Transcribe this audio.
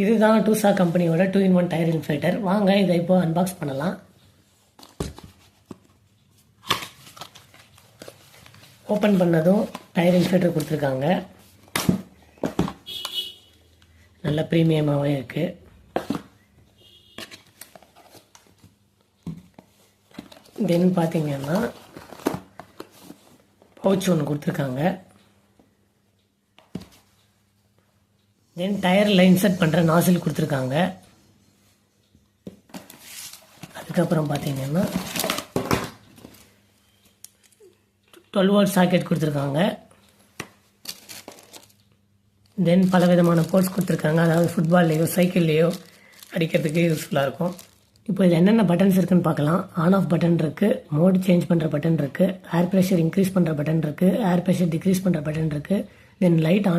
இதுதான் டூசா கம்பெனியோட 2-in-1 tyre inflator. வாங்க இதை இப்போ அன்பாக்ஸ் பண்ணலாம். ஓப்பன் பண்ணதும் டயர் இன்ஃப்ளேட்டர் கொடுத்துருக்காங்க. நல்ல ப்ரீமியமாகவே இருக்குது. தென் பார்த்தீங்கன்னா பவுச் ஒன்று கொடுத்துருக்காங்க. தென் டயரில் இன்சர்ட் பண்ணுற நாசில் கொடுத்துருக்காங்க. அதுக்கப்புறம் பார்த்தீங்கன்னா 12 volt சாக்கெட் கொடுத்துருக்காங்க. தென் பல விதமான போர்ட்ஸ் கொடுத்துருக்காங்க. அதாவது ஃபுட்பால்லையோ சைக்கிள்லேயோ அடிக்கிறதுக்கு யூஸ்ஃபுல்லாக இருக்கும். இப்போ இதில் என்னென்ன பட்டன்ஸ் இருக்குன்னு பார்க்கலாம். ஆன் ஆஃப் பட்டன் இருக்குது, மோட் சேஞ்ச் பண்ணுற பட்டன் இருக்குது, ஏர் ப்ரெஷர் இன்க்ரீஸ் பண்ணுற பட்டன் இருக்குது, ஏர் ப்ரெஷர் டிக்ரீஸ் பண்ணுற பட்டன் இருக்குது, தென் லைட் ஆன்